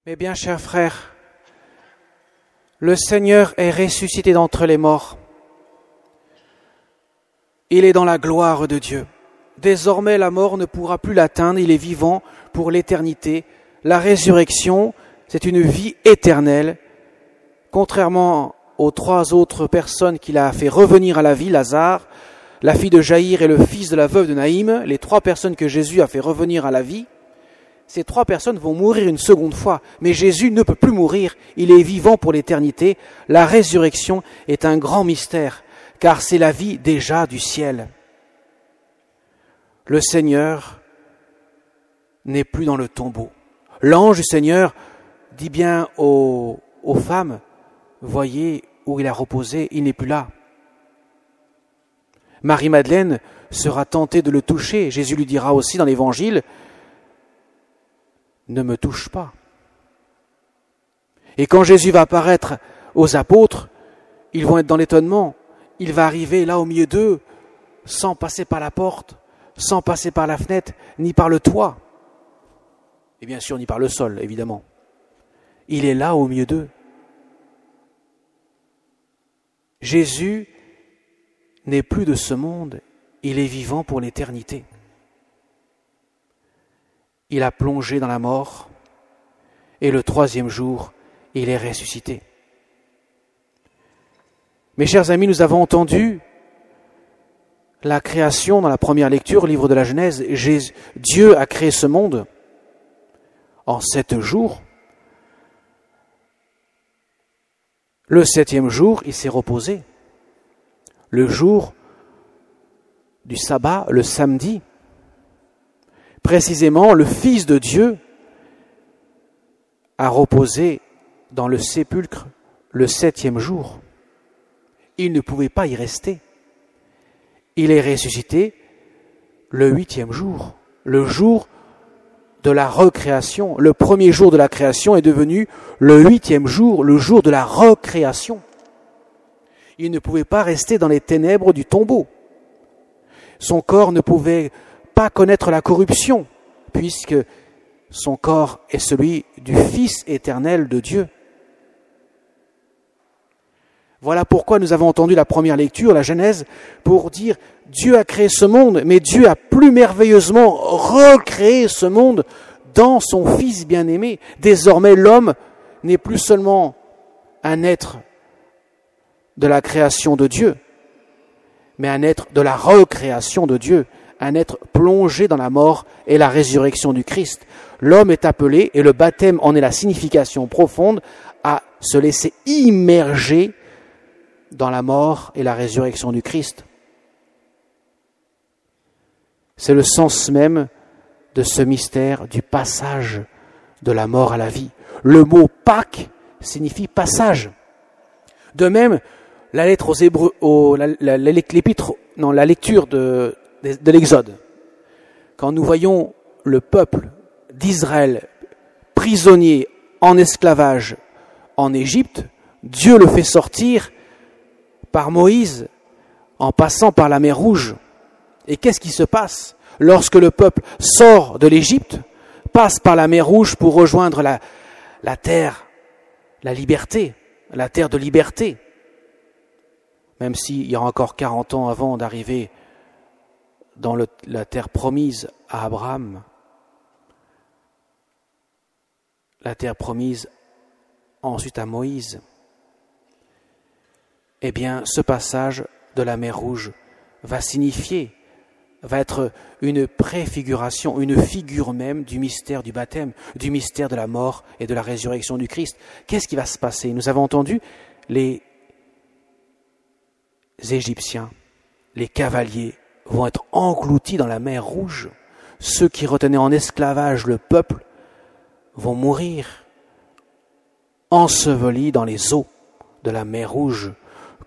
Mes bien chers frères, le Seigneur est ressuscité d'entre les morts. Il est dans la gloire de Dieu. Désormais, la mort ne pourra plus l'atteindre, il est vivant pour l'éternité. La résurrection, c'est une vie éternelle. Contrairement aux trois autres personnes qu'il a fait revenir à la vie, Lazare, la fille de Jaïr et le fils de la veuve de Naïm, les trois personnes que Jésus a fait revenir à la vie, ces trois personnes vont mourir une seconde fois. Mais Jésus ne peut plus mourir, il est vivant pour l'éternité. La résurrection est un grand mystère, car c'est la vie déjà du ciel. Le Seigneur n'est plus dans le tombeau. L'ange du Seigneur dit bien aux femmes, voyez où il a reposé, il n'est plus là. Marie-Madeleine sera tentée de le toucher. Jésus lui dira aussi dans l'Évangile, ne me touche pas. Et quand Jésus va apparaître aux apôtres, ils vont être dans l'étonnement. Il va arriver là au milieu d'eux, sans passer par la porte, sans passer par la fenêtre, ni par le toit. Et bien sûr, ni par le sol, évidemment. Il est là au milieu d'eux. Jésus n'est plus de ce monde, il est vivant pour l'éternité. Il a plongé dans la mort, et le troisième jour, il est ressuscité. Mes chers amis, nous avons entendu la création dans la première lecture, livre de la Genèse. Dieu a créé ce monde en 7 jours. Le 7e jour, il s'est reposé. Le jour du sabbat, le samedi, précisément, le Fils de Dieu a reposé dans le sépulcre le 7e jour. Il ne pouvait pas y rester. Il est ressuscité le 8e jour, le jour de la recréation. Le premier jour de la création est devenu le 8e jour, le jour de la recréation. Il ne pouvait pas rester dans les ténèbres du tombeau. Son corps ne pouvait pas connaître la corruption, puisque son corps est celui du Fils éternel de Dieu. Voilà pourquoi nous avons entendu la première lecture, la Genèse, pour dire Dieu a créé ce monde, mais Dieu a plus merveilleusement recréé ce monde dans son Fils bien-aimé. Désormais, l'homme n'est plus seulement un être de la création de Dieu, mais un être de la recréation de Dieu, un être plongé dans la mort et la résurrection du Christ. L'homme est appelé, et le baptême en est la signification profonde, à se laisser immerger dans la mort et la résurrection du Christ. C'est le sens même de ce mystère du passage de la mort à la vie. Le mot Pâques signifie passage. De même, la lettre aux Hébreux, la lecture de l'Exode, quand nous voyons le peuple d'Israël prisonnier en esclavage en Égypte, Dieu le fait sortir par Moïse en passant par la mer Rouge. Et qu'est-ce qui se passe lorsque le peuple sort de l'Égypte, passe par la mer Rouge pour rejoindre la terre, la liberté, la terre de liberté? Même s'il y a encore 40 ans avant d'arriver dans la terre promise à Abraham, la terre promise ensuite à Moïse, eh bien, ce passage de la mer Rouge va être une préfiguration, une figure même du mystère du baptême, du mystère de la mort et de la résurrection du Christ. Qu'est-ce qui va se passer? Nous avons entendu les Égyptiens, les cavaliers vont être engloutis dans la mer Rouge. Ceux qui retenaient en esclavage le peuple vont mourir, ensevelis dans les eaux de la mer Rouge.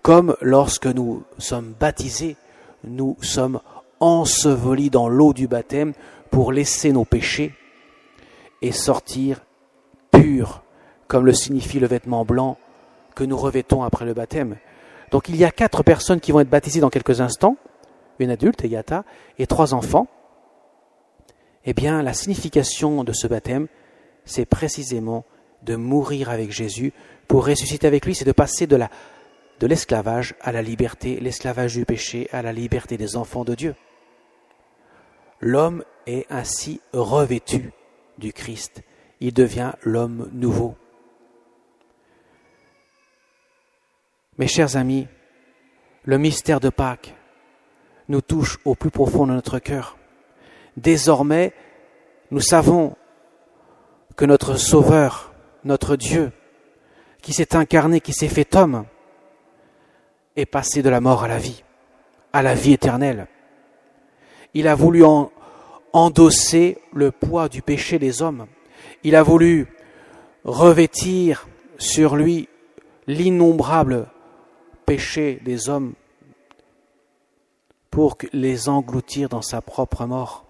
Comme lorsque nous sommes baptisés, nous sommes ensevelis dans l'eau du baptême pour laisser nos péchés et sortir purs, comme le signifie le vêtement blanc que nous revêtons après le baptême. Donc il y a 4 personnes qui vont être baptisées dans quelques instants, une adulte, Eyata, et 3 enfants. Eh bien, la signification de ce baptême, c'est précisément de mourir avec Jésus pour ressusciter avec lui, c'est de passer de l'esclavage à la liberté, l'esclavage du péché à la liberté des enfants de Dieu. L'homme est ainsi revêtu du Christ. Il devient l'homme nouveau. Mes chers amis, le mystère de Pâques nous touche au plus profond de notre cœur. Désormais, nous savons que notre Sauveur, notre Dieu, qui s'est incarné, qui s'est fait homme, est passé de la mort à la vie éternelle. Il a voulu endosser le poids du péché des hommes. Il a voulu revêtir sur lui l'innombrable péché des hommes pour les engloutir dans sa propre mort,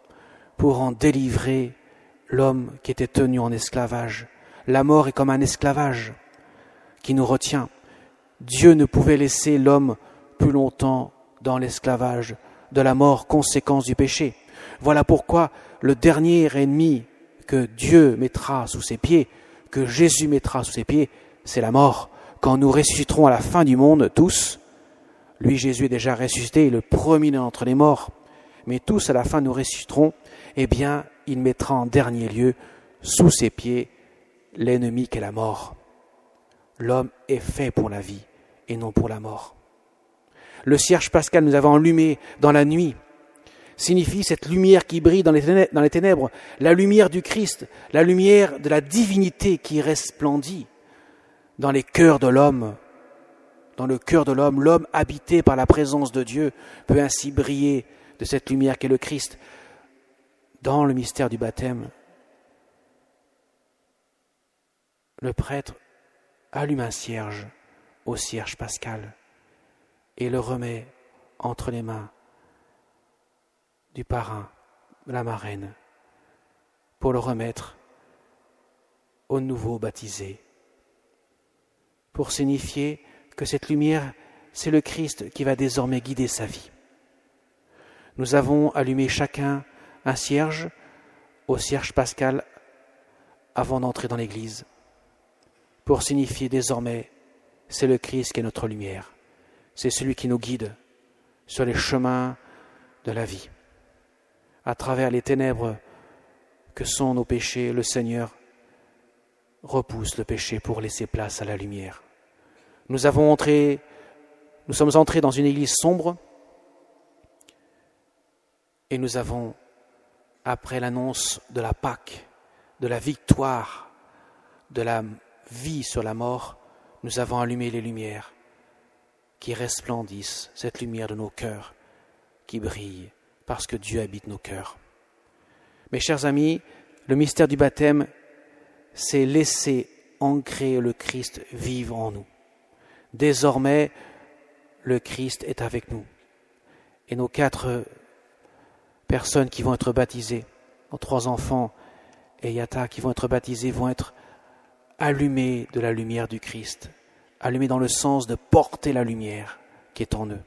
pour en délivrer l'homme qui était tenu en esclavage. La mort est comme un esclavage qui nous retient. Dieu ne pouvait laisser l'homme plus longtemps dans l'esclavage de la mort, conséquence du péché. Voilà pourquoi le dernier ennemi que Dieu mettra sous ses pieds, que Jésus mettra sous ses pieds, c'est la mort. Quand nous ressusciterons à la fin du monde, tous, lui Jésus est déjà ressuscité, le premier d'entre les morts, mais tous à la fin nous ressusciterons, eh bien il mettra en dernier lieu sous ses pieds l'ennemi qu'est la mort. L'homme est fait pour la vie et non pour la mort. Le cierge pascal nous avons allumé dans la nuit signifie cette lumière qui brille dans les ténèbres, la lumière du Christ, la lumière de la divinité qui resplendit dans les cœurs de l'homme. Dans le cœur de l'homme, l'homme habité par la présence de Dieu peut ainsi briller de cette lumière qu'est le Christ. Dans le mystère du baptême, le prêtre allume un cierge au cierge pascal et le remet entre les mains du parrain, de la marraine, pour le remettre au nouveau baptisé, pour signifier que cette lumière, c'est le Christ qui va désormais guider sa vie. Nous avons allumé chacun un cierge au cierge pascal avant d'entrer dans l'église, pour signifier désormais, c'est le Christ qui est notre lumière, c'est celui qui nous guide sur les chemins de la vie. À travers les ténèbres que sont nos péchés, le Seigneur repousse le péché pour laisser place à la lumière. Nous sommes entrés dans une église sombre et nous avons, après l'annonce de la Pâque, de la victoire, de la vie sur la mort, nous avons allumé les lumières qui resplendissent, cette lumière de nos cœurs qui brille parce que Dieu habite nos cœurs. Mes chers amis, le mystère du baptême, c'est laisser ancrer le Christ vivre en nous. Désormais, le Christ est avec nous. Et nos 4 personnes qui vont être baptisées, nos 3 enfants et Yata qui vont être baptisés, vont être allumés de la lumière du Christ, allumés dans le sens de porter la lumière qui est en eux,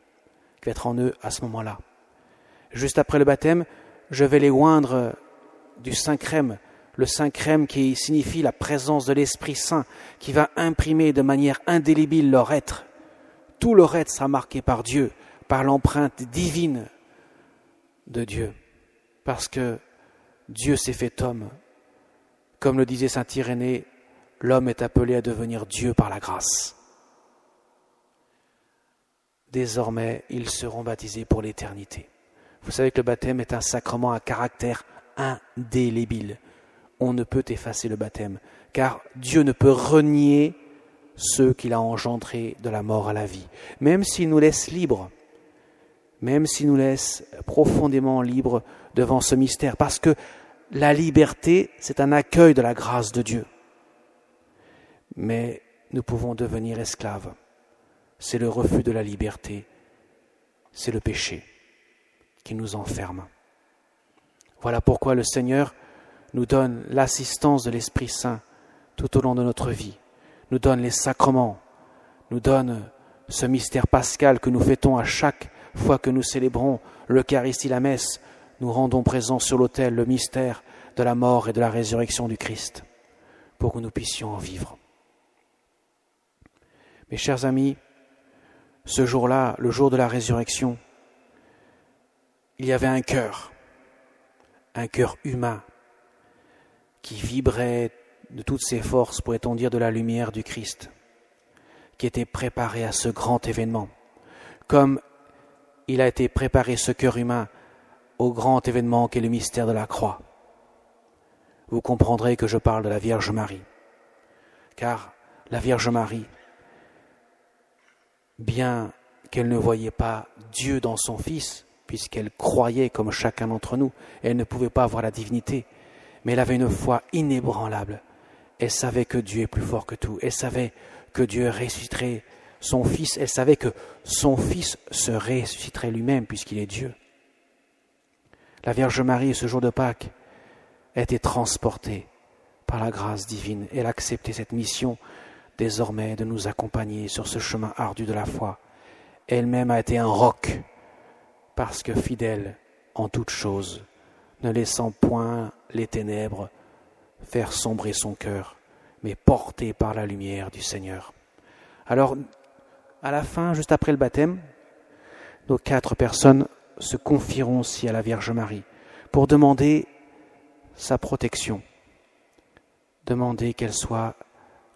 qui va être en eux à ce moment-là. Juste après le baptême, je vais les oindre du Saint-Crème, le Saint-Crème qui signifie la présence de l'Esprit Saint, qui va imprimer de manière indélébile leur être. Tout leur être sera marqué par Dieu, par l'empreinte divine de Dieu, parce que Dieu s'est fait homme. Comme le disait saint Irénée, l'homme est appelé à devenir Dieu par la grâce. Désormais, ils seront baptisés pour l'éternité. Vous savez que le baptême est un sacrement à caractère indélébile. On ne peut effacer le baptême, car Dieu ne peut renier ceux qu'il a engendrés de la mort à la vie. Même s'il nous laisse libres, même s'il nous laisse profondément libres devant ce mystère, parce que la liberté, c'est un accueil de la grâce de Dieu. Mais nous pouvons devenir esclaves. C'est le refus de la liberté, c'est le péché qui nous enferme. Voilà pourquoi le Seigneur nous donne l'assistance de l'Esprit Saint tout au long de notre vie, nous donne les sacrements, nous donne ce mystère pascal que nous fêtons à chaque fois que nous célébrons l'Eucharistie, la messe, nous rendons présent sur l'autel le mystère de la mort et de la résurrection du Christ. pour que nous puissions en vivre. Mes chers amis, ce jour-là, le jour de la résurrection, il y avait un cœur humain, qui vibrait de toutes ses forces, pourrait-on dire, de la lumière du Christ, qui était préparé à ce grand événement, comme il a été préparé, ce cœur humain, au grand événement qu'est le mystère de la croix. Vous comprendrez que je parle de la Vierge Marie, car la Vierge Marie, bien qu'elle ne voyait pas Dieu dans son Fils, puisqu'elle croyait comme chacun d'entre nous, elle ne pouvait pas avoir la divinité, mais elle avait une foi inébranlable. Elle savait que Dieu est plus fort que tout, elle savait que Dieu ressusciterait son Fils, elle savait que son Fils se ressusciterait lui-même, puisqu'il est Dieu. La Vierge Marie, ce jour de Pâques, a été transportée par la grâce divine. Elle a accepté cette mission désormais de nous accompagner sur ce chemin ardu de la foi. Elle-même a été un roc, parce que fidèle en toutes choses, ne laissant point les ténèbres faire sombrer son cœur, mais portée par la lumière du Seigneur. Alors, à la fin, juste après le baptême, nos 4 personnes se confieront aussi à la Vierge Marie pour demander sa protection, demander qu'elle soit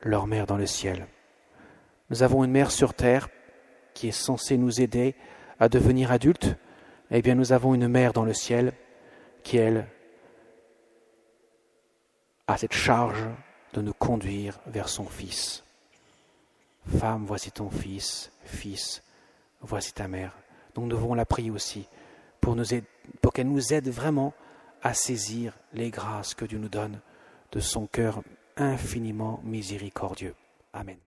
leur mère dans le ciel. Nous avons une mère sur terre qui est censée nous aider à devenir adultes. Eh bien, nous avons une mère dans le ciel qui, elle, a cette charge de nous conduire vers son Fils. Femme, voici ton Fils. Fils, voici ta mère. Donc nous devons la prier aussi pour qu'elle nous aide vraiment à saisir les grâces que Dieu nous donne de son cœur infiniment miséricordieux. Amen.